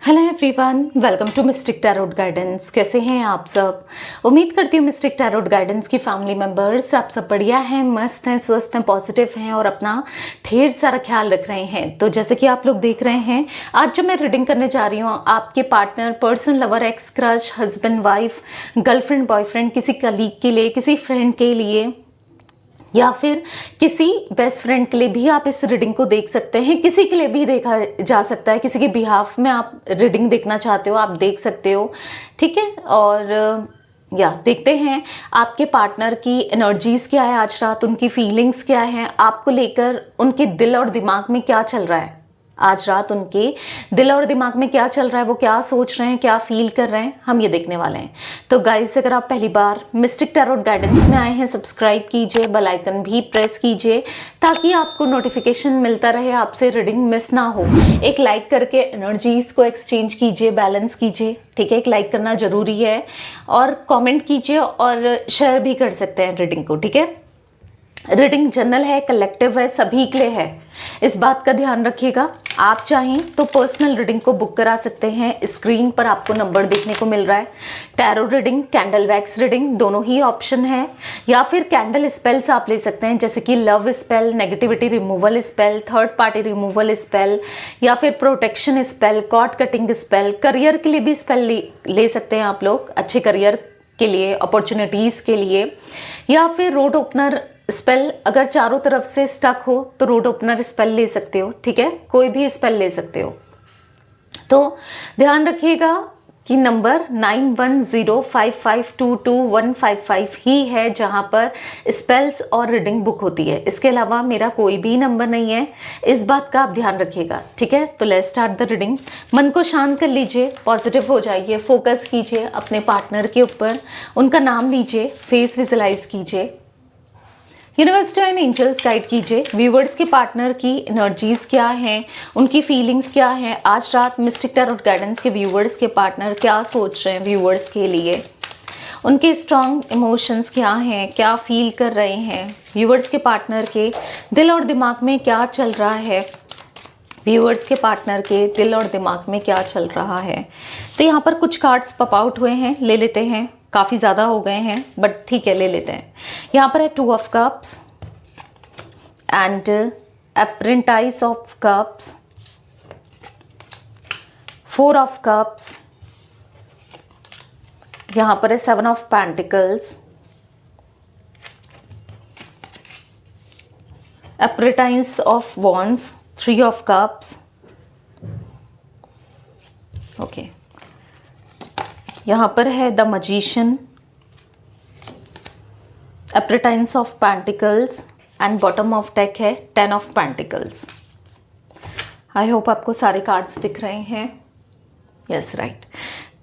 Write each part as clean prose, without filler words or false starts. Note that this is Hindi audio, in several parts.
Hello everyone, welcome to mystic tarot guidance. कैसे हैं आप सब? उम्मीद करती हूँ मिस्टिक टैरोट गाइडेंस की फैमिली मेंबर्स आप सब बढ़िया हैं, मस्त हैं, स्वस्थ हैं, पॉजिटिव हैं और अपना ढेर सारा ख्याल रख रहे हैं। तो जैसे कि आप लोग देख रहे हैं, आज जो मैं रीडिंग करने जा रही हूँ, आपके partner, person, lover, x, crush, husband, wife, girlfriend, boyfriend, किसी कलीग के लिए, किसी फ्रेंड के लिए या फिर किसी बेस्ट फ्रेंड के लिए भी आप इस रीडिंग को देख सकते हैं। किसी के लिए भी देखा जा सकता है, किसी के बिहाफ में आप रीडिंग देखना चाहते हो आप देख सकते हो, ठीक है। और या देखते हैं आपके पार्टनर की एनर्जीज क्या है आज रात, उनकी फीलिंग्स क्या हैं, आपको लेकर उनके दिल और दिमाग में क्या चल रहा है आज रात, उनके दिल और दिमाग में क्या चल रहा है, वो क्या सोच रहे हैं, क्या फील कर रहे हैं, हम ये देखने वाले हैं। तो गाइस, अगर आप पहली बार मिस्टिक टैरोट गाइडेंस में आए हैं, सब्सक्राइब कीजिए, बेल आइकन भी प्रेस कीजिए ताकि आपको नोटिफिकेशन मिलता रहे, आपसे रीडिंग मिस ना हो। एक लाइक करके एनर्जीज को एक्सचेंज कीजिए, बैलेंस कीजिए, ठीक है। एक लाइक करना जरूरी है और कॉमेंट कीजिए और शेयर भी कर सकते हैं रीडिंग को, ठीक है। रीडिंग जनरल है, कलेक्टिव है, सभी के लिए है, इस बात का ध्यान रखिएगा। आप चाहें तो पर्सनल रीडिंग को बुक करा सकते हैं, स्क्रीन पर आपको नंबर देखने को मिल रहा है। Tarot reading, candle wax reading, दोनों ही ऑप्शन है, या फिर कैंडल स्पेल्स आप ले सकते हैं, जैसे कि love spell, negativity removal spell, third party removal spell, या फिर protection spell, cord cutting spell. Career के लिए भी स्पेल ले सकते हैं आप लोग, अच्छे करियर के लिए, अपॉर्चुनिटीज़ के लिए, या फिर रोड ओपनर स्पेल। अगर चारों तरफ से स्टक हो तो रोड ओपनर स्पेल ले सकते हो, ठीक है, कोई भी स्पेल ले सकते हो। तो ध्यान रखिएगा कि नंबर 9105522155 ही है जहां पर स्पेल्स और रीडिंग बुक होती है। इसके अलावा मेरा कोई भी नंबर नहीं है, इस बात का आप ध्यान रखिएगा, ठीक है। तो लेट्स स्टार्ट द रीडिंग। मन को शांत कर लीजिए, पॉजिटिव हो जाइए, फोकस कीजिए अपने पार्टनर के ऊपर, उनका नाम लीजिए, फेस विजुलाइज कीजिए, यूनिवर्स एंड एंजल्स गाइड कीजिए। व्यूवर्स के पार्टनर की एनर्जीज क्या हैं, उनकी फीलिंग्स क्या हैं आज रात। मिस्टिक टैरोट गाइडेंस के व्यूवर्स के पार्टनर क्या सोच रहे हैं व्यूवर्स के लिए, उनके स्ट्रॉन्ग इमोशंस क्या हैं, क्या फील कर रहे हैं, व्यूवर्स के पार्टनर के दिल और दिमाग में क्या चल रहा है, व्यूअर्स के पार्टनर के दिल और दिमाग में क्या चल रहा है। तो यहाँ पर कुछ कार्ड्स पॉप आउट हुए हैं, ले लेते हैं। काफ़ी ज़्यादा हो गए हैं बट ठीक है, ले लेते हैं। यहाँ पर है 2 of cups and apprentice of cups, 4 of cups, यहाँ पर है 7 of pentacles, apprentice of wands, 3 of cups, okay. यहाँ पर है the magician, apprentice of pentacles and bottom of deck है 10 ऑफ पेंटिकल्स। आई होप आपको सारे कार्ड्स दिख रहे हैं। Yes, right.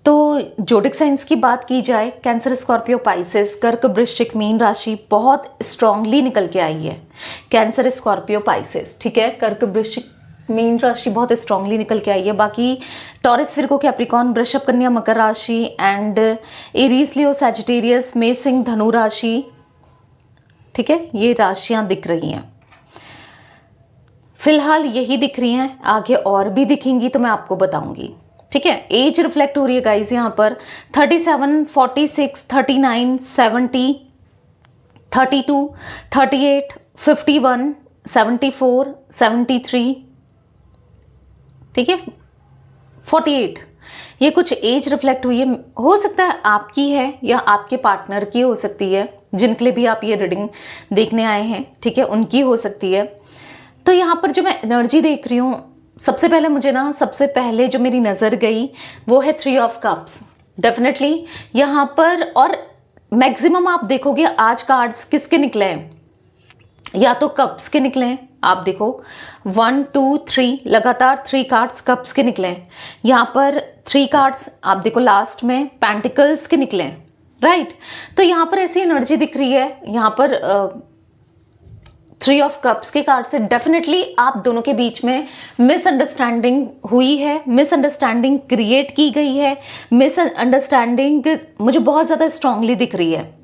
तो जोडिक साइंस की बात की जाए, कैंसर, स्कॉर्पियो, पाइसेस, कर्क, वृश्चिक, मीन राशि बहुत स्ट्रांगली निकल के आई है। कैंसर, स्कॉर्पियो, पाइसेस, ठीक है, कर्क, वृश्चिक, मीन राशि बहुत स्ट्रांगली निकल के आई है। बाकी टॉरस, विर्गो, कैप्रिकॉर्न, वृषभ, कन्या, मकर राशि एंड एरीज, लियो, सैजिटेरियस, मेष, सिंह, धनु राशि, ठीक है, ये राशियां दिख रही हैं फिलहाल, यही दिख रही हैं। आगे और भी दिखेंगी तो मैं आपको बताऊंगी, ठीक है। एज रिफ्लेक्ट हो रही है गाइज यहाँ पर 37, 46, 39, 70, 32, 38, 51, 74, 73, ठीक है, 48, ये कुछ एज रिफ्लेक्ट हुई है। हो सकता है आपकी है या आपके पार्टनर की हो सकती है, जिनके लिए भी आप ये रीडिंग देखने आए हैं, ठीक है, उनकी हो सकती है। तो यहाँ पर जो मैं एनर्जी देख रही हूँ, सबसे पहले जो मेरी नज़र गई वो है 3 ऑफ कप्स, डेफिनेटली यहाँ पर। और मैक्सिमम आप देखोगे आज कार्ड्स किसके निकले हैं, या तो कप्स के निकले हैं। आप देखो 1, 2, 3 लगातार 3 कार्ड्स कप्स के निकले हैं। यहाँ पर 3 कार्ड्स आप देखो लास्ट में पेंटिकल्स के निकले हैं, राइट। तो यहाँ पर ऐसी एनर्जी दिख रही है। यहाँ पर 3 ऑफ कप्स के कार्ड से डेफिनेटली आप दोनों के बीच में मिसअंडरस्टैंडिंग हुई है, मिसअंडरस्टैंडिंग क्रिएट की गई है। मिसअंडरस्टैंडिंग मुझे बहुत ज़्यादा स्ट्रांगली दिख रही है।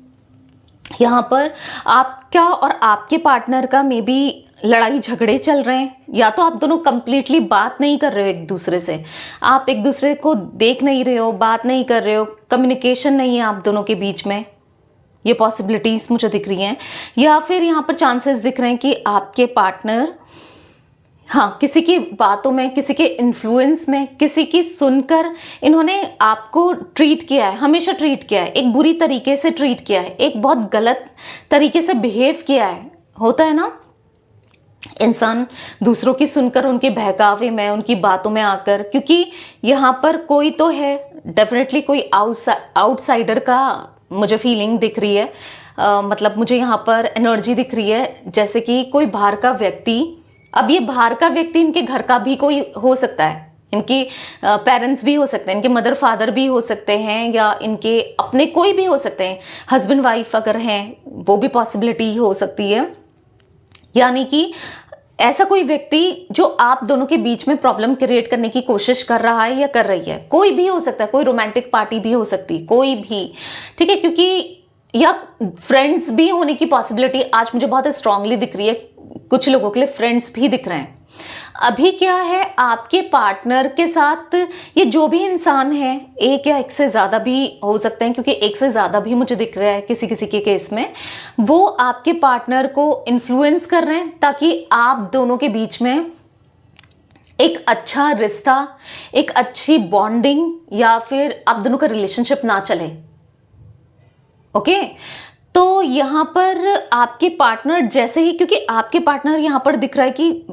यहाँ पर आपका और आपके पार्टनर का मे बी लड़ाई झगड़े चल रहे हैं, या तो आप दोनों कंप्लीटली बात नहीं कर रहे हो एक दूसरे से, आप एक दूसरे को देख नहीं रहे हो, बात नहीं कर रहे हो, कम्युनिकेशन नहीं है आप दोनों के बीच में, ये पॉसिबिलिटीज मुझे दिख रही हैं। या फिर यहाँ पर चांसेस दिख रहे हैं कि आपके पार्टनर, हाँ, किसी की बातों में, किसी के इन्फ्लुएंस में, किसी की सुनकर इन्होंने आपको ट्रीट किया है, हमेशा ट्रीट किया है, एक बुरी तरीके से ट्रीट किया है, एक बहुत गलत तरीके से बिहेव किया है। होता है ना, इंसान दूसरों की सुनकर उनके बहकावे में, उनकी बातों में आकर, क्योंकि यहाँ पर कोई तो है, डेफिनेटली कोई आउटसाइडर का मुझे फीलिंग दिख रही है। मतलब मुझे यहाँ पर एनर्जी दिख रही है जैसे कि कोई बाहर का व्यक्ति, अब ये बाहर का व्यक्ति इनके घर का भी कोई हो सकता है, इनके पेरेंट्स भी हो सकते हैं, इनके मदर फादर भी हो सकते हैं, या इनके अपने कोई भी हो सकते हैं, हस्बैंड वाइफ अगर हैं वो भी पॉसिबिलिटी हो सकती है। यानी कि ऐसा कोई व्यक्ति जो आप दोनों के बीच में प्रॉब्लम क्रिएट करने की कोशिश कर रहा है या कर रही है, कोई भी हो सकता है, कोई रोमांटिक पार्टी भी हो सकती है, कोई भी, ठीक है, क्योंकि या फ्रेंड्स भी होने की पॉसिबिलिटी आज मुझे बहुत स्ट्रांगली दिख रही है। कुछ लोगों के लिए फ्रेंड्स भी दिख रहे हैं। अभी क्या है, आपके पार्टनर के साथ ये जो भी इंसान है, एक या एक से ज़्यादा भी हो सकते हैं, क्योंकि एक से ज़्यादा भी मुझे दिख रहा है किसी किसी के केस में, वो आपके पार्टनर को इन्फ्लुएंस कर रहे हैं ताकि आप दोनों के बीच में एक अच्छा रिश्ता, एक अच्छी बॉन्डिंग, या फिर आप दोनों का रिलेशनशिप ना चले। ओके, तो यहाँ पर आपके पार्टनर जैसे ही, क्योंकि आपके पार्टनर यहाँ पर दिख रहा है कि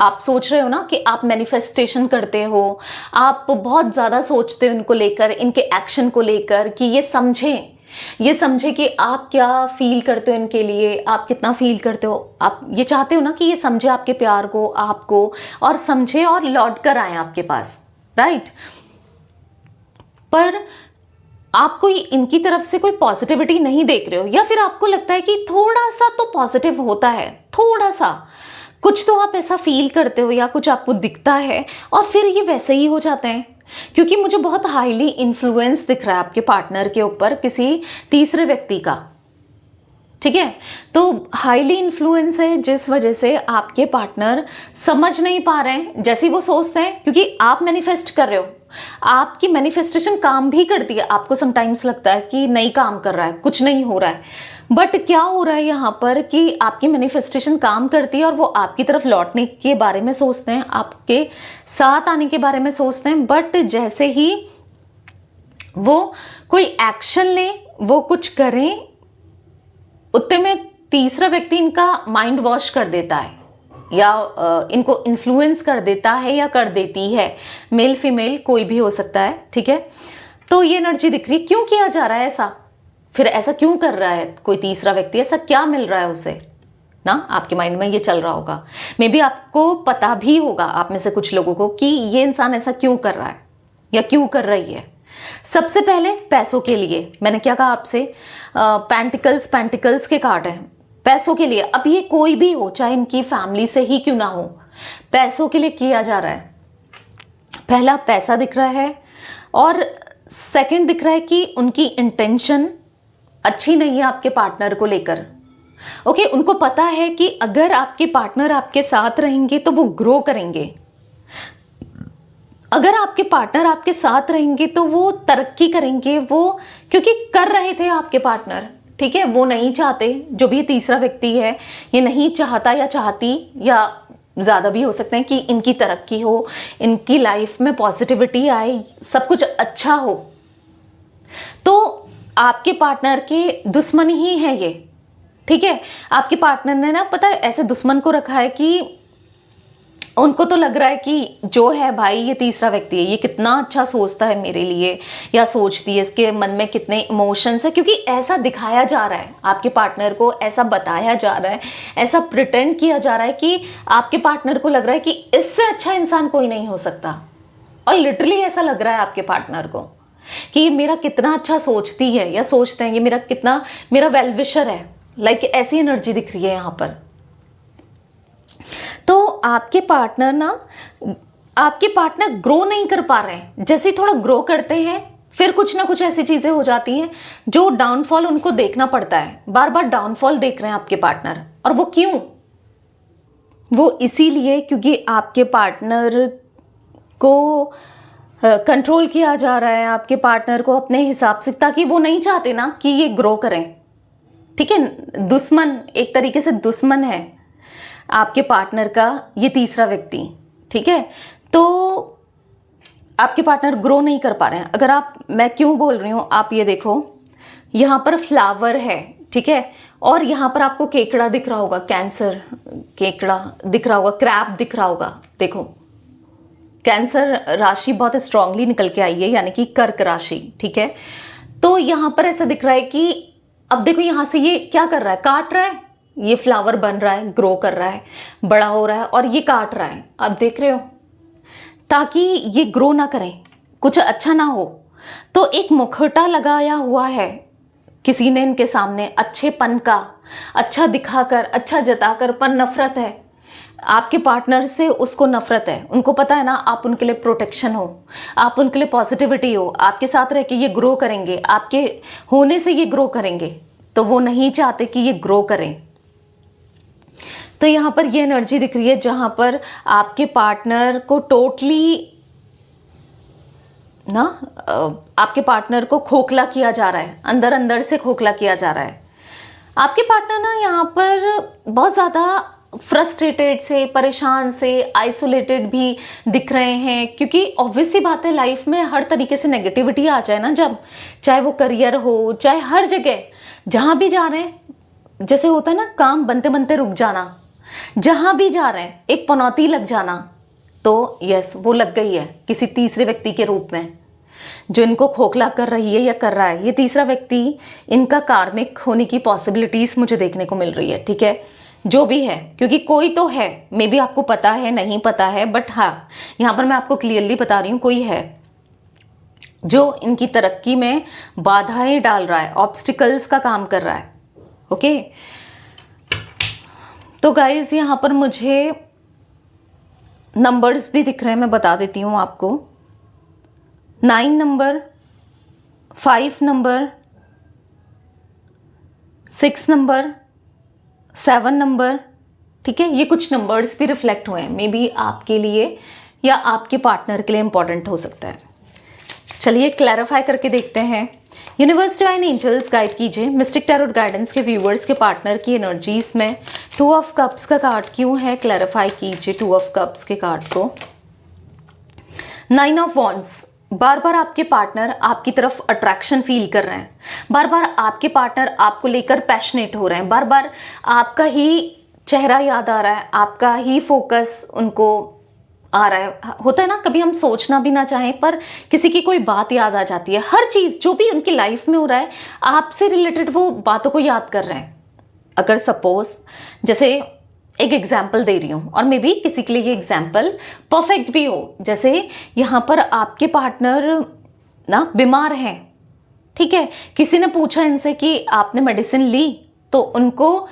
आप सोच रहे हो ना कि आप मैनिफेस्टेशन करते हो, आप बहुत ज़्यादा सोचते हो इनको लेकर, इनके एक्शन को लेकर, कि ये समझे कि आप क्या फील करते हो इनके लिए, आप कितना फील करते हो। आप ये चाहते हो ना कि ये समझे आपके प्यार को, आपको, और समझे और लौट कर आए आपके पास, राइट। पर आप कोई इनकी तरफ से कोई पॉजिटिविटी नहीं देख रहे हो, या फिर आपको लगता है कि थोड़ा सा तो पॉजिटिव होता है, थोड़ा सा कुछ तो आप ऐसा फील करते हो या कुछ आपको दिखता है, और फिर ये वैसे ही हो जाते हैं। क्योंकि मुझे बहुत हाईली इन्फ्लुएंस दिख रहा है आपके पार्टनर के ऊपर किसी तीसरे व्यक्ति का, ठीक है। तो हाईली इन्फ्लुएंस है जिस वजह से आपके पार्टनर समझ नहीं पा रहे हैं, जैसे ही वो सोचते हैं, क्योंकि आप मैनिफेस्ट कर रहे हो, आपकी मैनिफेस्टेशन काम भी करती है। आपको समटाइम्स लगता है कि नहीं काम कर रहा है, कुछ नहीं हो रहा है, बट क्या हो रहा है यहाँ पर कि आपकी मैनिफेस्टेशन काम करती है और वो आपकी तरफ लौटने के बारे में सोचते हैं, आपके साथ आने के बारे में सोचते हैं, बट जैसे ही वो कोई एक्शन ले, वो कुछ करें, उतने में तीसरा व्यक्ति इनका माइंड वॉश कर देता है, या इनको इन्फ्लुएंस कर देता है, या कर देती है, मेल फीमेल कोई भी हो सकता है, ठीक है। तो ये एनर्जी दिख रही है, क्यों किया जा रहा है ऐसा, फिर ऐसा क्यों कर रहा है कोई तीसरा व्यक्ति, ऐसा क्या मिल रहा है उसे ना, आपके माइंड में ये चल रहा होगा। मे बी आपको पता भी होगा, आप में से कुछ लोगों को, कि ये इंसान ऐसा क्यों कर रहा है या क्यों कर रही है। सबसे पहले पैसों के लिए, मैंने क्या कहा आपसे, पेंटिकल्स के कार्ड हैं, पैसों के लिए। अब ये कोई भी हो, चाहे इनकी फैमिली से ही क्यों ना हो, पैसों के लिए किया जा रहा है। पहला पैसा दिख रहा है, और सेकंड दिख रहा है कि उनकी इंटेंशन अच्छी नहीं है आपके पार्टनर को लेकर। ओके, उनको पता है कि अगर आपके पार्टनर आपके साथ रहेंगे तो वो ग्रो करेंगे, अगर आपके पार्टनर आपके साथ रहेंगे तो वो तरक्की करेंगे, वो क्योंकि कर रहे थे आपके पार्टनर, ठीक है, वो नहीं चाहते, जो भी तीसरा व्यक्ति है ये नहीं चाहता या चाहती, या ज़्यादा भी हो सकते हैं कि इनकी तरक्की हो, इनकी लाइफ में पॉजिटिविटी आए, सब कुछ अच्छा हो। तो आपके पार्टनर के दुश्मन ही है ये, ठीक है। आपके पार्टनर ने ना, पता है, ऐसे दुश्मन को रखा है कि उनको तो लग रहा है कि जो है भाई ये तीसरा व्यक्ति है, ये कितना अच्छा सोचता है मेरे लिए, या सोचती है, इसके मन में कितने इमोशंस है, क्योंकि ऐसा दिखाया जा रहा है आपके पार्टनर को, ऐसा बताया जा रहा है, ऐसा प्रिटेंड किया जा रहा है कि आपके पार्टनर को लग रहा है कि इससे अच्छा इंसान कोई नहीं हो सकता। और लिटरली ऐसा लग रहा है आपके पार्टनर को कि ये मेरा कितना अच्छा सोचती है, या सोचते हैं ये मेरा वेल विशर है, लाइक ऐसी एनर्जी दिख रही है यहाँ पर। तो आपके पार्टनर ग्रो नहीं कर पा रहे हैं, जैसे थोड़ा ग्रो करते हैं फिर कुछ ना कुछ ऐसी चीजें हो जाती हैं जो डाउनफॉल उनको देखना पड़ता है। बार बार डाउनफॉल देख रहे हैं आपके पार्टनर, और वो क्यों, वो इसीलिए क्योंकि आपके पार्टनर को कंट्रोल किया जा रहा है, आपके पार्टनर को अपने हिसाब से, ताकि वो नहीं चाहते ना कि ये ग्रो करें। ठीक है, दुश्मन, एक तरीके से दुश्मन है आपके पार्टनर का ये तीसरा व्यक्ति। ठीक है, तो आपके पार्टनर ग्रो नहीं कर पा रहे हैं। अगर आप, मैं क्यों बोल रही हूँ, आप ये देखो, यहाँ पर फ्लावर है, ठीक है, और यहाँ पर आपको केकड़ा दिख रहा होगा, कैंसर केकड़ा दिख रहा होगा, क्रैब दिख रहा होगा। देखो, कैंसर राशि बहुत स्ट्रांगली निकल के आई है, यानी कि कर्क राशि। ठीक है, तो यहाँ पर ऐसा दिख रहा है कि अब देखो यहाँ से ये क्या कर रहा है, काट रहा है, ये फ्लावर बन रहा है, ग्रो कर रहा है, बड़ा हो रहा है, और ये काट रहा है। अब देख रहे हो, ताकि ये ग्रो ना करें, कुछ अच्छा ना हो, तो एक मुखौटा लगाया हुआ है किसी ने इनके सामने अच्छेपन का, अच्छा दिखाकर, अच्छा जताकर, पर नफरत है आपके पार्टनर से, उसको नफरत है। उनको पता है ना आप उनके लिए प्रोटेक्शन हो, आप उनके लिए पॉजिटिविटी हो, आपके साथ रह के ये ग्रो करेंगे, आपके होने से ये ग्रो करेंगे, तो वो नहीं चाहते कि ये ग्रो करें। तो यहाँ पर ये एनर्जी दिख रही है जहाँ पर आपके पार्टनर को टोटली ना, आपके पार्टनर को खोखला किया जा रहा है, अंदर अंदर से खोखला किया जा रहा है। आपके पार्टनर ना यहाँ पर बहुत ज़्यादा फ्रस्ट्रेटेड से, परेशान से, आइसोलेटेड भी दिख रहे हैं, क्योंकि ऑब्वियस सी बात है, लाइफ में हर तरीके से नेगेटिविटी आ जाए ना, जब चाहे वो करियर हो, चाहे हर जगह जहाँ भी जा रहे हैं, जैसे होता है ना काम बनते बनते रुक जाना, जहाँ भी जा रहे हैं एक पनौती लग जाना, तो यस वो लग गई है किसी तीसरे व्यक्ति के रूप में जो इनको खोखला कर रही है या कर रहा है। ये तीसरा व्यक्ति इनका कार्मिक होने की पॉसिबिलिटीज मुझे देखने को मिल रही है। ठीक है, जो भी है, क्योंकि कोई तो है, मे बी आपको पता है, नहीं पता है, बट हाँ यहाँ पर मैं आपको क्लियरली बता रही हूँ, कोई है जो इनकी तरक्की में बाधाएं डाल रहा है, ऑब्स्टिकल्स का काम कर रहा है। ओके, तो गाइज यहाँ पर मुझे नंबर्स भी दिख रहे हैं, मैं बता देती हूँ आपको। 9 नंबर, 5 नंबर, 6 नंबर, 7 नंबर। ठीक है, ये कुछ नंबर्स भी रिफ्लेक्ट हुए हैं, मे बी आपके लिए या आपके पार्टनर के लिए इंपॉर्टेंट हो सकता है। चलिए क्लैरिफाई करके देखते हैं। यूनिवर्स डिवाइन एंजल्स गाइड कीजिए मिस्टिक टैरोट गाइडेंस के व्यूवर्स के पार्टनर की एनर्जीज में 2 ऑफ कप्स का कार्ड क्यों है, क्लैरिफाई कीजिए 2 ऑफ कप्स के कार्ड को। 9 ऑफ वॉन्ड्स, बार बार आपके पार्टनर आपकी तरफ अट्रैक्शन फील कर रहे हैं, बार बार आपके पार्टनर आपको लेकर पैशनेट हो रहे हैं, बार बार आपका ही चेहरा याद आ रहा है, आपका ही फोकस उनको आ रहा है। होता है ना, कभी हम सोचना भी ना चाहें पर किसी की कोई बात याद आ जाती है, हर चीज़ जो भी उनकी लाइफ में हो रहा है आपसे रिलेटेड वो बातों को याद कर रहे हैं। अगर सपोज जैसे एक एग्जाम्पल दे रही हूँ, और मे बी किसी के लिए ये एग्जाम्पल परफेक्ट भी हो, जैसे यहाँ पर आपके पार्टनर ना बीमार हैं, ठीक है, किसी ने पूछा इनसे कि आपने मेडिसिन ली, तो उनको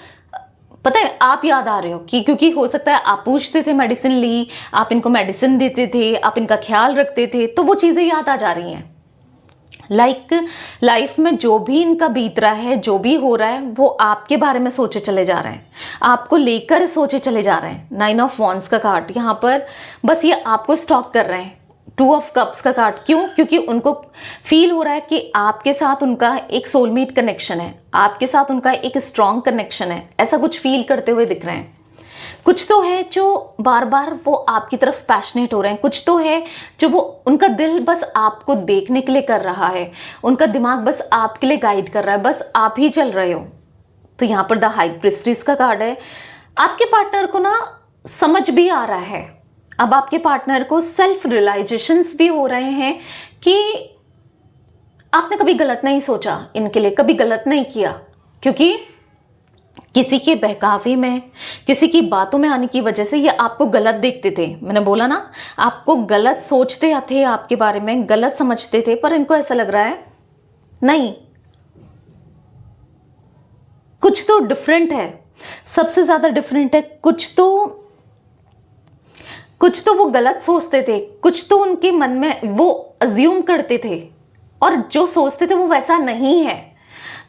पता है आप याद आ रहे हो कि, क्योंकि हो सकता है आप पूछते थे मेडिसिन ली, आप इनको मेडिसिन देते थे, आप इनका ख्याल रखते थे, तो वो चीज़ें याद आ जा रही हैं। लाइफ में जो भी इनका बीत रहा है, जो भी हो रहा है, वो आपके बारे में सोचे चले जा रहे हैं, आपको लेकर सोचे चले जा रहे हैं। 9 ऑफ वॉन्ड्स का कार्ड यहाँ पर बस ये आपको स्टॉप कर रहे हैं। 2 ऑफ कप्स का कार्ड क्यों, क्योंकि उनको फील हो रहा है कि आपके साथ उनका एक सोलमेट कनेक्शन है, आपके साथ उनका एक स्ट्रॉन्ग कनेक्शन है, ऐसा कुछ फील करते हुए दिख रहे हैं। कुछ तो है जो बार बार वो आपकी तरफ पैशनेट हो रहे हैं, कुछ तो है जो वो उनका दिल बस आपको देखने के लिए कर रहा है, उनका दिमाग बस आपके लिए गाइड कर रहा है, बस आप ही चल रहे हो। तो यहाँ पर द हाई प्रिस्टेस का कार्ड है। आपके पार्टनर को ना समझ भी आ रहा है, अब आपके पार्टनर को सेल्फ रियलाइजेशंस भी हो रहे हैं कि आपने कभी गलत नहीं सोचा इनके लिए, कभी गलत नहीं किया, क्योंकि किसी के बहकावे में, किसी की बातों में आने की वजह से ये आपको गलत देखते थे। मैंने बोला ना, आपको गलत सोचते थे, आपके बारे में गलत समझते थे, पर इनको ऐसा लग रहा है नहीं, कुछ तो डिफरेंट है, सबसे ज्यादा डिफरेंट है। कुछ तो वो गलत सोचते थे, कुछ तो उनके मन में वो अज्यूम करते थे, और जो सोचते थे वो वैसा नहीं है।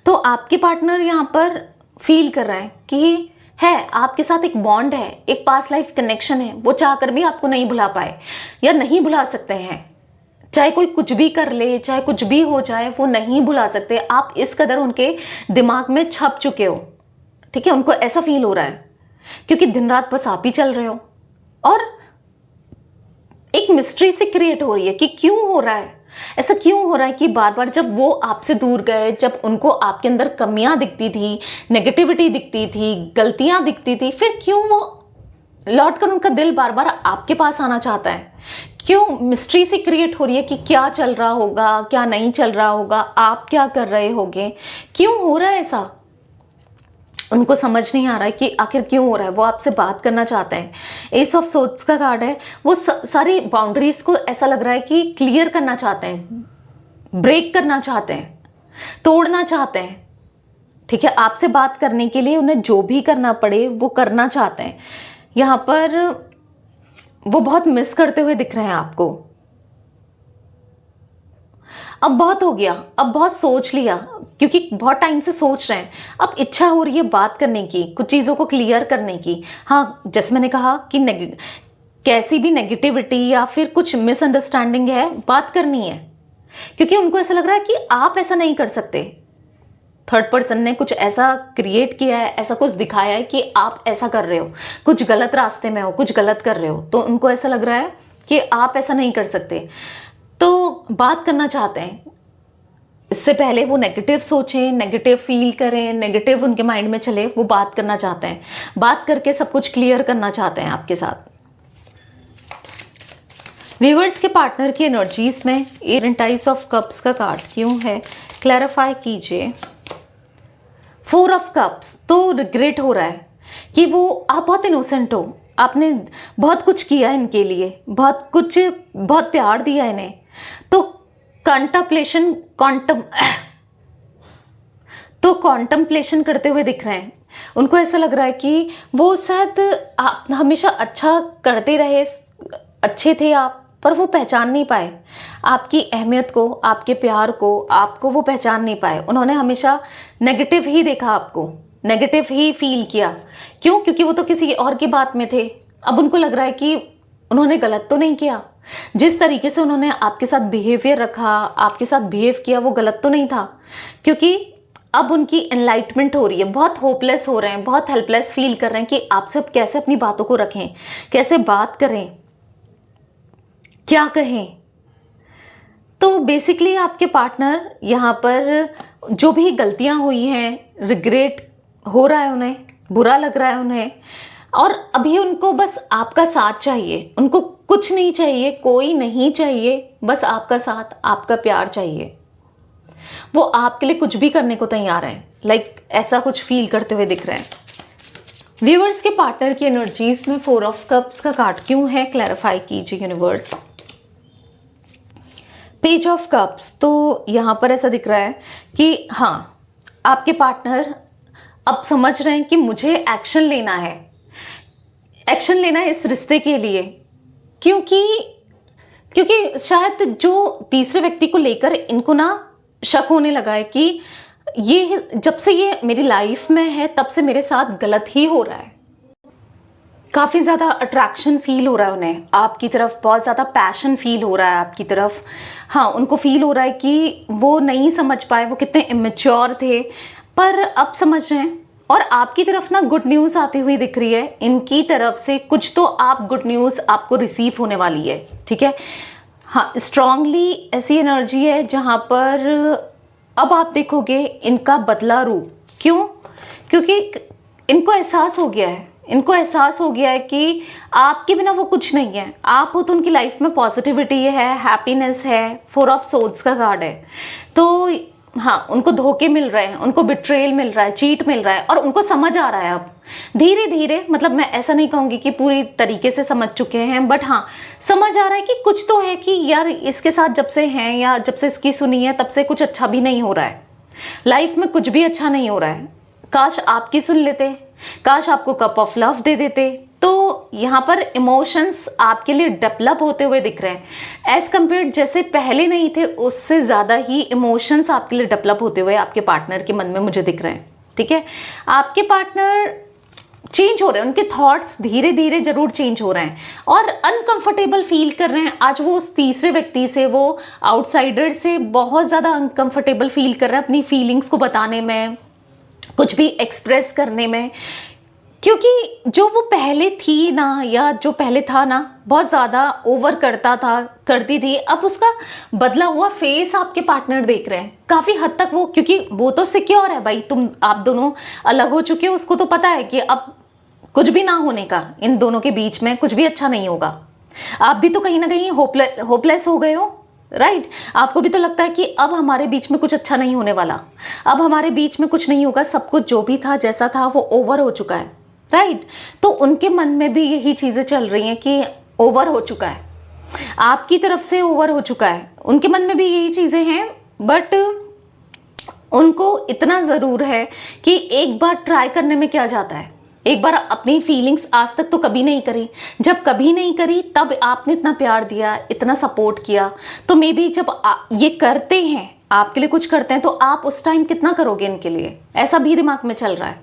तो आपके पार्टनर यहाँ पर फील कर रहे हैं कि है, आपके साथ एक बॉन्ड है, एक पास्ट लाइफ कनेक्शन है, वो चाहकर भी आपको नहीं भुला पाए या नहीं भुला सकते हैं। चाहे कोई कुछ भी कर ले, चाहे कुछ भी हो जाए, वो नहीं भुला सकते। आप इस कदर उनके दिमाग में छप चुके हो, ठीक है। उनको ऐसा फील हो रहा है क्योंकि दिन रात बस आप ही चल रहे हो, और एक मिस्ट्री से क्रिएट हो रही है कि क्यों हो रहा है ऐसा, क्यों हो रहा है कि बार बार जब वो आपसे दूर गए, जब उनको आपके अंदर कमियां दिखती थी, नेगेटिविटी दिखती थी, गलतियां दिखती थी, फिर क्यों वो लौट कर उनका दिल बार बार आपके पास आना चाहता है? क्यों मिस्ट्री से क्रिएट हो रही है कि क्या चल रहा होगा, क्या नहीं चल रहा होगा, आप क्या कर रहे होगे, क्यों हो रहा है ऐसा? उनको समझ नहीं आ रहा है कि आखिर क्यों हो रहा है। वो आपसे बात करना चाहते हैं। एस ऑफ सोर्ड्स का कार्ड है, वो सारी बाउंड्रीज को ऐसा लग रहा है कि क्लियर करना चाहते हैं, ब्रेक करना चाहते हैं, तोड़ना चाहते हैं, ठीक है। आपसे बात करने के लिए उन्हें जो भी करना पड़े वो करना चाहते हैं। यहाँ पर वो बहुत मिस करते हुए दिख रहे हैं आपको। अब बहुत हो गया, अब बहुत सोच लिया, क्योंकि बहुत टाइम से सोच रहे हैं। अब इच्छा हो रही है बात करने की, कुछ चीज़ों को क्लियर करने की। हाँ, जैसे मैंने कहा कि कैसी भी नेगेटिविटी या फिर कुछ मिसअंडरस्टैंडिंग है, बात करनी है, क्योंकि उनको ऐसा लग रहा है कि आप ऐसा नहीं कर सकते। थर्ड पर्सन ने कुछ ऐसा क्रिएट किया है, ऐसा कुछ दिखाया है कि आप ऐसा कर रहे हो, कुछ गलत रास्ते में हो, कुछ गलत कर रहे हो, तो उनको ऐसा लग रहा है कि आप ऐसा नहीं कर सकते, तो बात करना चाहते हैं। इससे पहले वो नेगेटिव सोचें, नेगेटिव फील करें, नेगेटिव उनके माइंड में चले, वो बात करना चाहते हैं। बात करके सब कुछ क्लियर करना चाहते हैं आपके साथ। व्यूअर्स के पार्टनर की एनर्जीज में एरेंटाइस ऑफ कप्स का कार्ड क्यों है, क्लैरिफाई कीजिए। 4 ऑफ कप्स, तो रिग्रेट हो रहा है कि वो आप बहुत इनोसेंट हो, आपने बहुत कुछ किया इनके लिए, बहुत कुछ, बहुत प्यार दिया इन्हें, तो कॉन्टम्पलेशन करते हुए दिख रहे हैं। उनको ऐसा लग रहा है कि वो शायद आप हमेशा अच्छा करते रहे, अच्छे थे आप, पर वो पहचान नहीं पाए आपकी अहमियत को, आपके प्यार को, आपको वो पहचान नहीं पाए। उन्होंने हमेशा नेगेटिव ही देखा, आपको नेगेटिव ही फील किया। क्यों? क्योंकि वो तो किसी और की बात में थे। अब उनको लग रहा है कि उन्होंने गलत तो नहीं किया, जिस तरीके से उन्होंने आपके साथ बिहेवियर रखा, आपके साथ बिहेव किया, वो गलत तो नहीं था। क्योंकि अब उनकी एनलाइटमेंट हो रही है, बहुत होपलेस हो रहे हैं, बहुत हेल्पलेस फील कर रहे हैं कि आपसे अब कैसे अपनी बातों को रखें, कैसे बात करें, क्या कहें। तो बेसिकली आपके पार्टनर यहाँ पर जो भी गलतियाँ हुई हैं, रिग्रेट हो रहा है उन्हें, बुरा लग रहा है उन्हें, और अभी उनको बस आपका साथ चाहिए। उनको कुछ नहीं चाहिए, कोई नहीं चाहिए, बस आपका साथ, आपका प्यार चाहिए। वो आपके लिए कुछ भी करने को तैयार हैं, ऐसा कुछ फील करते हुए दिख रहे हैं। व्यूअर्स के पार्टनर की एनर्जीज में 4 ऑफ कप्स का कार्ड क्यों है, क्लैरिफाई कीजिए यूनिवर्स। पेज ऑफ कप्स, तो यहाँ पर ऐसा दिख रहा है कि हाँ, आपके पार्टनर अब समझ रहे हैं कि मुझे एक्शन लेना है, एक्शन लेना है इस रिश्ते के लिए। क्योंकि शायद जो तीसरे व्यक्ति को लेकर इनको ना शक होने लगा है कि ये जब से ये मेरी लाइफ में है तब से मेरे साथ गलत ही हो रहा है। काफ़ी ज़्यादा अट्रैक्शन फील हो रहा है उन्हें आपकी तरफ, बहुत ज़्यादा पैशन फील हो रहा है आपकी तरफ। हाँ, उनको फील हो रहा है कि वो नहीं समझ पाए, वो कितने इमेच्योर थे, पर अब समझ रहे हैं। और आपकी तरफ ना गुड न्यूज़ आती हुई दिख रही है, इनकी तरफ से कुछ तो आप गुड न्यूज़ आपको रिसीव होने वाली है, ठीक है। हाँ, स्ट्रांगली ऐसी एनर्जी है जहाँ पर अब आप देखोगे इनका बदला रूप। क्यों? क्योंकि इनको एहसास हो गया है, इनको एहसास हो गया है कि आपके बिना वो कुछ नहीं है। आप हो तो उनकी लाइफ में पॉजिटिविटी है, हैप्पीनेस है, 4 ऑफ सोर्ड्स का कार्ड है। तो हाँ, उनको धोखे मिल रहे हैं, उनको बिट्रेयल मिल रहा है, चीट मिल रहा है, और उनको समझ आ रहा है अब धीरे धीरे। मतलब मैं ऐसा नहीं कहूँगी कि पूरी तरीके से समझ चुके हैं, बट हाँ, समझ आ रहा है कि कुछ तो है कि यार इसके साथ जब से हैं या जब से इसकी सुनी है तब से कुछ अच्छा भी नहीं हो रहा है, लाइफ में कुछ भी अच्छा नहीं हो रहा है। काश आपकी सुन लेते, काश आपको कप ऑफ लव दे देते। तो यहाँ पर इमोशंस आपके लिए डेवलप होते हुए दिख रहे हैं एज कम्पेयर, जैसे पहले नहीं थे उससे ज़्यादा ही इमोशंस आपके लिए डेवलप होते हुए आपके पार्टनर के मन में मुझे दिख रहे हैं, ठीक है। आपके पार्टनर चेंज हो रहे हैं, उनके थॉट्स धीरे धीरे जरूर चेंज हो रहे हैं और अनकंफर्टेबल फील कर रहे हैं। आज वो उस तीसरे व्यक्ति से, वो आउटसाइडर से बहुत ज़्यादा अनकंफर्टेबल फील कर रहे हैं अपनी फीलिंग्स को बताने में, कुछ भी एक्सप्रेस करने में, क्योंकि जो वो पहले थी ना, या जो पहले था ना, बहुत ज़्यादा ओवर करता था, करती थी, अब उसका बदला हुआ फेस आपके पार्टनर देख रहे हैं काफ़ी हद तक वो, क्योंकि वो तो सिक्योर है भाई, आप दोनों अलग हो चुके हो, उसको तो पता है कि अब कुछ भी ना होने का, इन दोनों के बीच में कुछ भी अच्छा नहीं होगा। आप भी तो कहीं ना कहीं होपलेस हो गए हो, राइट? आपको भी तो लगता है कि अब हमारे बीच में कुछ अच्छा नहीं होने वाला, अब हमारे बीच में कुछ नहीं होगा, सब कुछ जो भी था जैसा था वो ओवर हो चुका है, राइट? तो उनके मन में भी यही चीज़ें चल रही हैं कि ओवर हो चुका है, आपकी तरफ से ओवर हो चुका है, उनके मन में भी यही चीज़ें हैं। बट उनको इतना ज़रूर है कि एक बार ट्राई करने में क्या जाता है, एक बार अपनी फीलिंग्स आज तक तो कभी नहीं करी, जब कभी नहीं करी तब आपने इतना प्यार दिया, इतना सपोर्ट किया, तो मे बी जब ये करते हैं, आपके लिए कुछ करते हैं, तो आप उस टाइम कितना करोगे इनके लिए, ऐसा भी दिमाग में चल रहा है।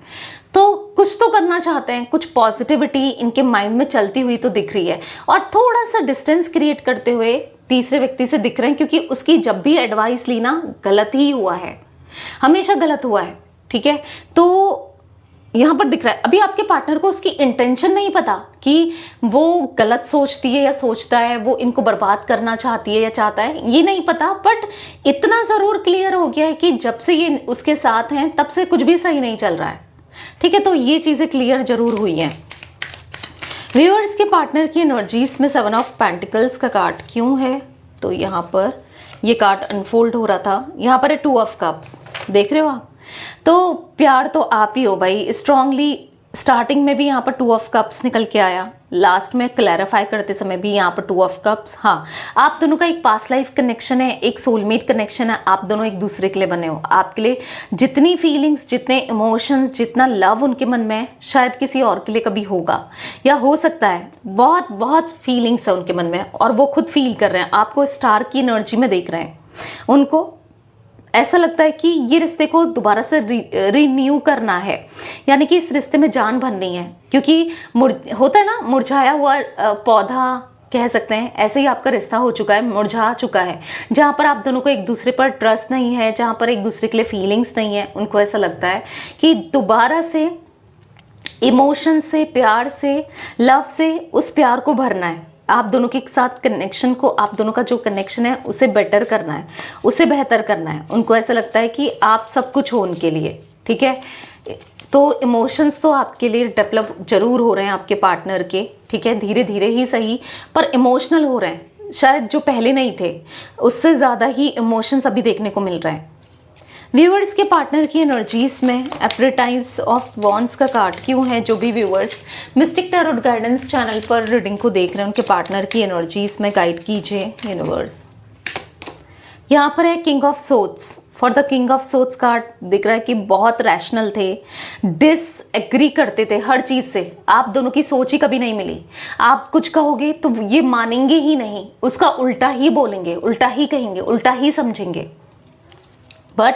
तो कुछ तो करना चाहते हैं, कुछ पॉजिटिविटी इनके माइंड में चलती हुई तो दिख रही है, और थोड़ा सा डिस्टेंस क्रिएट करते हुए तीसरे व्यक्ति से दिख रहे हैं, क्योंकि उसकी जब भी एडवाइस ली ना, गलत ही हुआ है, हमेशा गलत हुआ है, ठीक है? तो यहाँ पर दिख रहा है अभी आपके पार्टनर को उसकी इंटेंशन नहीं पता कि वो गलत सोचती है या सोचता है, वो इनको बर्बाद करना चाहती है या चाहता है, ये नहीं पता। बट इतना ज़रूर क्लियर हो गया है कि जब से ये उसके साथ हैं तब से कुछ भी सही नहीं चल रहा है, ठीक है? तो ये चीज़ें क्लियर जरूर हुई हैं। व्यूअर्स के पार्टनर की एनर्जीज में 7 ऑफ पेंटिकल्स का कार्ड क्यों है? तो यहाँ पर ये कार्ड अनफोल्ड हो रहा था, यहाँ पर है 2 ऑफ कप्स, देख रहे हो आप? तो प्यार तो आप ही हो भाई, स्ट्रांगली स्टार्टिंग में भी यहाँ पर 2 ऑफ कप्स निकल के आया, लास्ट में क्लैरिफाई करते समय भी यहाँ पर 2 ऑफ कप्स। हाँ, आप दोनों का एक पास्ट लाइफ कनेक्शन है, एक सोलमेट कनेक्शन है, आप दोनों एक दूसरे के लिए बने हो। आपके लिए जितनी फीलिंग्स, जितने इमोशंस, जितना लव उनके मन में है, शायद किसी और के लिए कभी होगा या हो सकता है। बहुत बहुत फीलिंग्स है उनके मन में और वो खुद फील कर रहे हैं, आपको स्टार की एनर्जी में देख रहे हैं। उनको ऐसा लगता है कि ये रिश्ते को दोबारा से रिन्यू करना है, यानी कि इस रिश्ते में जान भरनी है, क्योंकि होता है ना मुरझाया हुआ पौधा कह सकते हैं, ऐसे ही आपका रिश्ता हो चुका है, मुरझा चुका है, जहाँ पर आप दोनों को एक दूसरे पर ट्रस्ट नहीं है, जहाँ पर एक दूसरे के लिए फीलिंग्स नहीं है। उनको ऐसा लगता है कि दोबारा से इमोशन से, प्यार से, लव से उस प्यार को भरना है, आप दोनों के साथ कनेक्शन को, आप दोनों का जो कनेक्शन है उसे बेटर करना है, उसे बेहतर करना है। उनको ऐसा लगता है कि आप सब कुछ हो उनके लिए, ठीक है? तो इमोशंस तो आपके लिए डेवलप जरूर हो रहे हैं आपके पार्टनर के, ठीक है? धीरे धीरे ही सही, पर इमोशनल हो रहे हैं, शायद जो पहले नहीं थे उससे ज़्यादा ही इमोशंस अभी देखने को मिल रहे हैं। व्यूअर्स के पार्टनर की एनर्जीज में एप्रिटाइज ऑफ वॉन्ड्स का कार्ड क्यों है? जो भी viewers mistake tarot guidance channel पर रीडिंग को देख रहे हैं, उनके पार्टनर की एनर्जीज में गाइड कीजिए यूनिवर्स। यहाँ पर है king of shots. For the king of shots card दिख रहा है कि बहुत रैशनल थे, डिसएग्री करते थे हर चीज़ से, आप दोनों की सोच ही कभी नहीं मिली। आप कुछ कहोगे तो ये मानेंगे ही नहीं, उसका उल्टा ही बोलेंगे, उल्टा ही कहेंगे, उल्टा ही समझेंगे। बट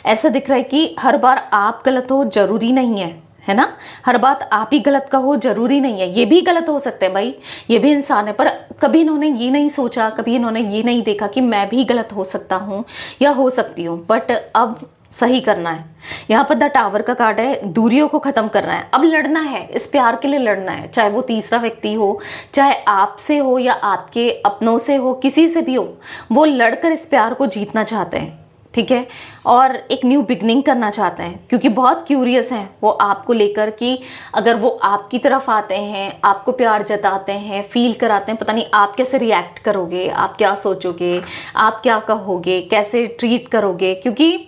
ऐसा दिख रहा है कि हर बार आप गलत हो जरूरी नहीं है ना? हर बात आप ही गलत का हो जरूरी नहीं है, ये भी गलत हो सकते हैं भाई, ये भी इंसान है। पर कभी इन्होंने ये नहीं सोचा, कभी इन्होंने ये नहीं देखा कि मैं भी गलत हो सकता हूँ या हो सकती हूँ, बट अब सही करना है। यहाँ पर द टावर का कार्ड है, दूरियों को ख़त्म करना है, अब लड़ना है, इस प्यार के लिए लड़ना है, चाहे वो तीसरा व्यक्ति हो, चाहे आपसे हो या आपके अपनों से हो, किसी से भी हो, वो लड़कर इस प्यार को जीतना चाहते हैं, ठीक है? और एक न्यू बिगनिंग करना चाहते हैं, क्योंकि बहुत क्यूरियस हैं वो आपको लेकर कि अगर वो आपकी तरफ आते हैं, आपको प्यार जताते हैं, फील कराते हैं, पता नहीं आप कैसे रिएक्ट करोगे, आप क्या सोचोगे, आप क्या कहोगे, कैसे ट्रीट करोगे, क्योंकि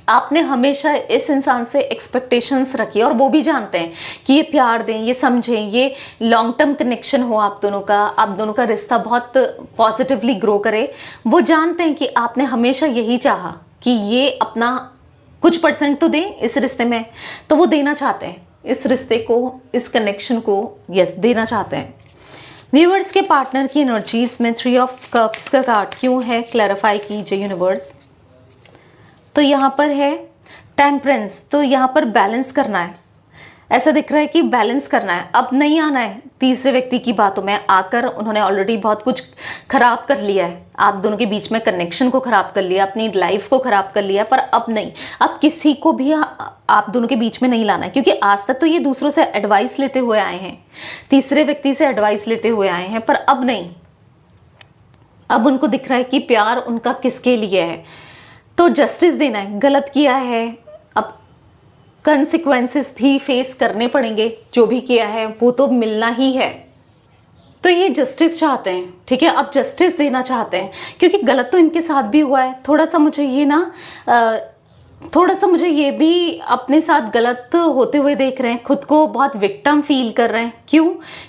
आपने हमेशा इस इंसान से एक्सपेक्टेशंस रखी और वो भी जानते हैं कि ये प्यार दें, ये समझें, ये लॉन्ग टर्म कनेक्शन हो आप दोनों का, आप दोनों का रिश्ता बहुत पॉजिटिवली ग्रो करे। वो जानते हैं कि आपने हमेशा यही चाहा कि ये अपना कुछ % तो दें इस रिश्ते में, तो वो देना चाहते हैं इस रिश्ते को, इस कनेक्शन को, यस देना चाहते हैं। व्यूअर्स के पार्टनर की एनर्जीज में 3 ऑफ कप्स का कार्ड क्यों है? क्लैरिफाई कीजिए यूनिवर्स। तो यहाँ पर है टेम्परेंस, तो यहाँ पर बैलेंस करना है, ऐसा दिख रहा है कि बैलेंस करना है, अब नहीं आना है तीसरे व्यक्ति की बातों में आकर। उन्होंने ऑलरेडी बहुत कुछ खराब कर लिया है, आप दोनों के बीच में कनेक्शन को खराब कर लिया, अपनी लाइफ को खराब कर लिया, पर अब नहीं, अब किसी को भी आप दोनों के बीच में नहीं लाना है। क्योंकि आज तक तो ये दूसरों से एडवाइस लेते हुए आए हैं, तीसरे व्यक्ति से एडवाइस लेते हुए आए हैं, पर अब नहीं। अब उनको दिख रहा है कि प्यार उनका किसके लिए है, तो जस्टिस देना है। गलत किया है, अब कंसिक्वेंसेस भी फेस करने पड़ेंगे, जो भी किया है वो तो मिलना ही है। तो ये जस्टिस चाहते हैं, ठीक है, अब जस्टिस देना चाहते हैं, क्योंकि गलत तो इनके साथ भी हुआ है। थोड़ा सा मुझे ये भी अपने साथ गलत होते हुए देख रहे हैं, खुद को बहुत विक्टिम फील कर रहे हैं। क्यों?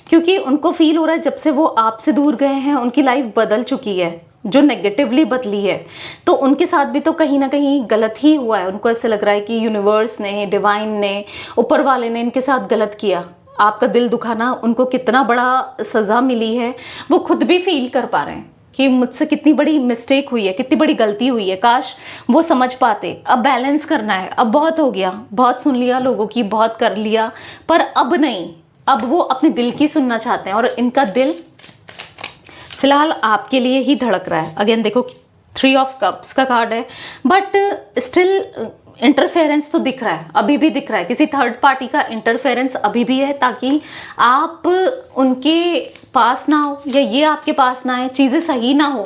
क्योंकि उनको फील हो रहा है जब से वो आपसे दूर गए हैं उनकी लाइफ बदल चुकी है, जो नेगेटिवली बदली है। तो उनके साथ भी तो कहीं ना कहीं गलत ही हुआ है। उनको ऐसे लग रहा है कि यूनिवर्स ने, डिवाइन ने, ऊपर वाले ने इनके साथ गलत किया। आपका दिल दुखाना उनको कितना बड़ा सज़ा मिली है वो खुद भी फील कर पा रहे हैं कि मुझसे कितनी बड़ी मिस्टेक हुई है, कितनी बड़ी गलती हुई है। काश वो समझ पाते। अब बैलेंस करना है, अब बहुत हो गया, बहुत सुन लिया लोगों की, बहुत कर लिया, पर अब नहीं। अब वो अपने दिल की सुनना चाहते हैं और इनका दिल फिलहाल आपके लिए ही धड़क रहा है। अगेन देखो 3 ऑफ कप्स का कार्ड है, बट स्टिल इंटरफेरेंस तो दिख रहा है, अभी भी दिख रहा है। किसी थर्ड पार्टी का इंटरफेरेंस अभी भी है, ताकि आप उनके पास ना हो या ये आपके पास ना आए, चीज़ें सही ना हो।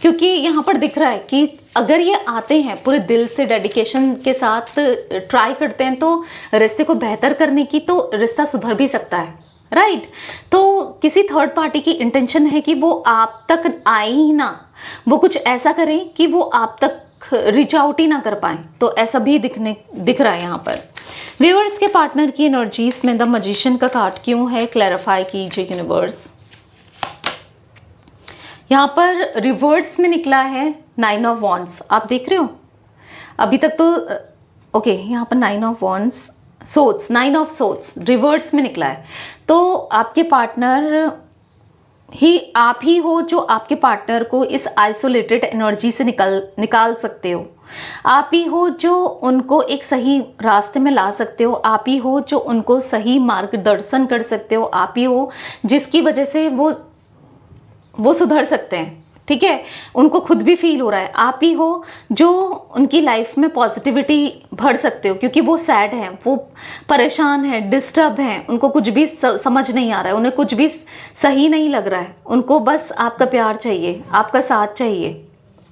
क्योंकि यहाँ पर दिख रहा है कि अगर ये आते हैं पूरे दिल से, डेडिकेशन के साथ ट्राई करते हैं, तो रिश्ते को बेहतर करने की, तो रिश्ता सुधर भी सकता है, राइट। तो किसी थर्ड पार्टी की इंटेंशन है कि वो आप तक आए ही ना, वो कुछ ऐसा करें कि वो आप तक रीच आउट ही ना कर पाए। तो ऐसा भी दिख रहा है यहाँ पर। व्यूअर्स के पार्टनर की एनर्जीज में द मैजिशियन का कार्ड क्यों है, क्लैरिफाई कीजिए यूनिवर्स। यहाँ पर रिवर्स में निकला है 9 ऑफ वॉन्ड्स, आप देख रहे हो अभी तक तो ओके। यहाँ पर 9 of wands, swords, 9 of swords reverse में निकला है। तो आपके पार्टनर ही आप ही हो जो आपके पार्टनर को इस आइसोलेटेड एनर्जी से निकाल सकते हो। आप ही हो जो उनको एक सही रास्ते में ला सकते हो। आप ही हो जो उनको सही मार्गदर्शन कर सकते हो। आप ही हो जिसकी वजह से वो सुधर सकते हैं, ठीक है। उनको खुद भी फील हो रहा है। आप ही हो जो उनकी लाइफ में पॉजिटिविटी भर सकते हो, क्योंकि वो सैड हैं, वो परेशान हैं, डिस्टर्ब हैं, उनको कुछ भी समझ नहीं आ रहा है, उन्हें कुछ भी सही नहीं लग रहा है। उनको बस आपका प्यार चाहिए, आपका साथ चाहिए,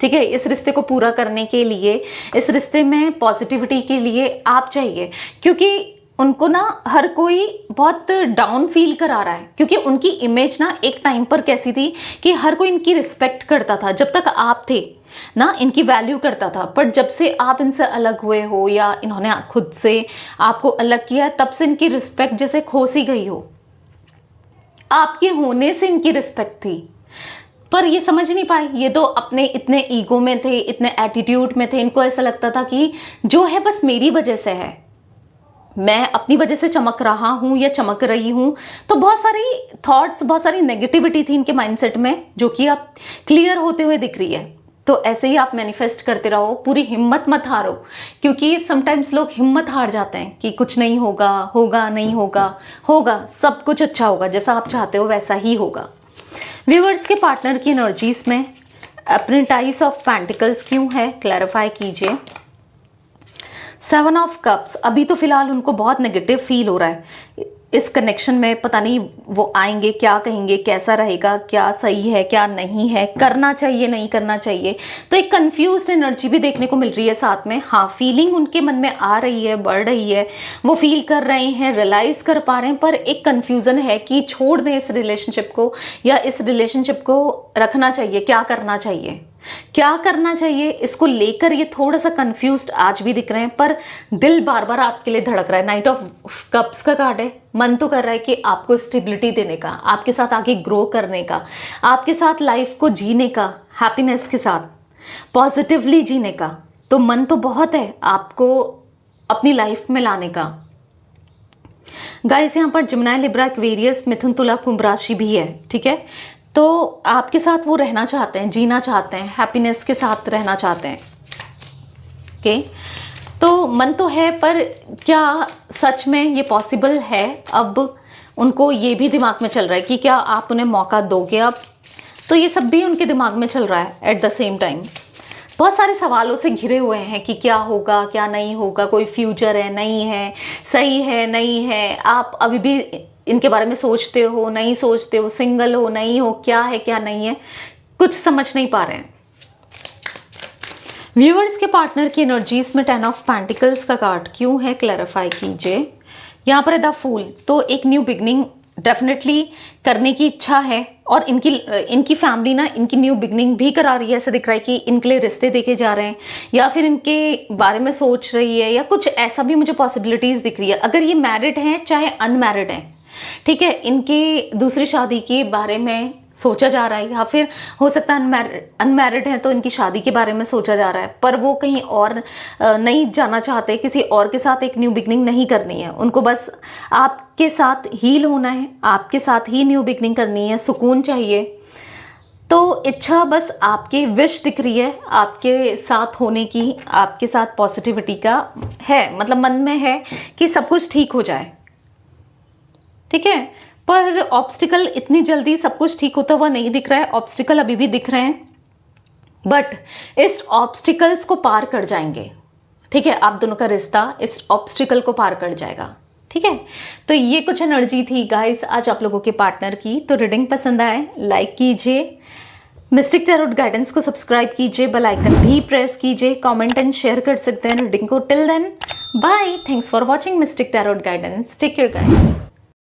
ठीक है। इस रिश्ते को पूरा करने के लिए, इस रिश्ते में पॉजिटिविटी के लिए आप चाहिए, क्योंकि उनको ना हर कोई बहुत डाउन फील करा रहा है। क्योंकि उनकी इमेज ना एक टाइम पर कैसी थी कि हर कोई इनकी रिस्पेक्ट करता था, जब तक आप थे ना इनकी वैल्यू करता था। पर जब से आप इनसे अलग हुए हो या इन्होंने खुद से आपको अलग किया, तब से इनकी रिस्पेक्ट जैसे खो सी गई हो। आपके होने से इनकी रिस्पेक्ट थी, पर ये समझ नहीं पाए। ये तो अपने इतने ईगो में थे, इतने एटीट्यूड में थे, इनको ऐसा लगता था कि जो है बस मेरी वजह से है, मैं अपनी वजह से चमक रहा हूँ या चमक रही हूँ। तो बहुत सारी थॉट्स, बहुत सारी नेगेटिविटी थी इनके माइंडसेट में, जो कि अब क्लियर होते हुए दिख रही है। तो ऐसे ही आप मैनिफेस्ट करते रहो, पूरी हिम्मत मत हारो। क्योंकि समटाइम्स लोग हिम्मत हार जाते हैं कि कुछ नहीं होगा, होगा नहीं होगा, होगा, सब कुछ अच्छा होगा, जैसा आप चाहते हो वैसा ही होगा। व्यूअर्स के पार्टनर की एनर्जीज में अप्रेंटाइज ऑफ पेंटिकल्स क्यों है, क्लैरिफाई कीजिए। 7 ऑफ कप्स, अभी तो फिलहाल उनको बहुत नेगेटिव फील हो रहा है इस कनेक्शन में। पता नहीं वो आएंगे, क्या कहेंगे, कैसा रहेगा, क्या सही है, क्या नहीं है, करना चाहिए, नहीं करना चाहिए। तो एक कंफ्यूज्ड एनर्जी भी देखने को मिल रही है साथ में। हाँ, फीलिंग उनके मन में आ रही है, बढ़ रही है, वो फील कर रहे हैं, रियलाइज कर पा रहे हैं, पर एक कंफ्यूजन है कि छोड़ दें इस रिलेशनशिप को या इस रिलेशनशिप को रखना चाहिए, क्या करना चाहिए, क्या करना चाहिए। इसको लेकर ये थोड़ा सा कंफ्यूज्ड आज भी दिख रहे हैं, पर दिल बार बार आपके लिए धड़क रहा है। 9 ऑफ कप्स का कार्ड है। मन तो कर रहा है कि आपको स्टेबिलिटी देने का, आपके साथ आगे ग्रो करने का, आपके साथ लाइफ को जीने का, हैप्पीनेस के साथ पॉजिटिवली जीने का। तो मन तो बहुत है आपको अपनी लाइफ में लाने का। गाइस, यहाँ पर जिमिनी, लिब्रा, एक्वेरियस, मिथुन, तुला, कुंभ राशि भी है, ठीक है। तो आपके साथ वो रहना चाहते हैं, जीना चाहते हैं, हैप्पीनेस के साथ रहना चाहते हैं, ओके। तो मन तो है, पर क्या सच में ये पॉसिबल है? अब उनको ये भी दिमाग में चल रहा है कि क्या आप उन्हें मौका दोगे अब? तो ये सब भी उनके दिमाग में चल रहा है एट द सेम टाइम। बहुत सारे सवालों से घिरे हुए हैं कि क्या होगा, क्या नहीं होगा, कोई फ्यूचर है, नहीं है, सही है, नहीं है। आप अभी भी इनके बारे में सोचते हो, नहीं सोचते हो, सिंगल हो, नहीं हो, क्या है, क्या नहीं है, कुछ समझ नहीं पा रहे हैं। व्यूअर्स के पार्टनर की एनर्जीज में 10 ऑफ पेंटिकल्स का कार्ड क्यों है, क्लैरिफाई कीजिए। यहाँ पर है द फूल, तो एक न्यू बिगनिंग डेफिनेटली करने की इच्छा है, और इनकी फैमिली ना इनकी न्यू बिगनिंग भी करा रही है। ऐसा दिख रहा है कि इनके लिए रिश्ते देखे जा रहे हैं, या फिर इनके बारे में सोच रही है, या कुछ ऐसा भी मुझे पॉसिबिलिटीज़ दिख रही है। अगर ये मैरिड हैं चाहे अनमैरिड हैं, ठीक है, इनके दूसरी शादी के बारे में सोचा जा रहा है, या फिर हो सकता है अनमैरिड है तो इनकी शादी के बारे में सोचा जा रहा है, पर वो कहीं और नहीं जाना चाहते, किसी और के साथ एक न्यू बिगनिंग नहीं करनी है उनको, बस आपके साथ हील होना है, आपके साथ ही न्यू बिगनिंग करनी है, सुकून चाहिए। तो इच्छा बस आपकी विश दिख रही है आपके साथ होने की, आपके साथ पॉजिटिविटी का है, मतलब मन में है कि सब कुछ ठीक हो जाए, ठीक है। पर ऑब्स्टिकल इतनी जल्दी सब कुछ ठीक होता हुआ नहीं दिख रहा है, ऑब्स्टिकल अभी भी दिख रहे हैं, बट इस ऑब्स्टिकल्स को पार कर जाएंगे, ठीक है। आप दोनों का रिश्ता इस ऑब्स्टिकल को पार कर जाएगा, ठीक है। तो ये कुछ एनर्जी थी गाइस आज आप लोगों के पार्टनर की। तो रीडिंग पसंद आए लाइक कीजिए, मिस्टिक टैरोट गाइडेंस को सब्सक्राइब कीजिए, बेल आइकन भी प्रेस कीजिए, कमेंट एंड शेयर कर सकते हैं रीडिंग को। Till then bye, thanks for watching mystic tarot guidance, take care guys.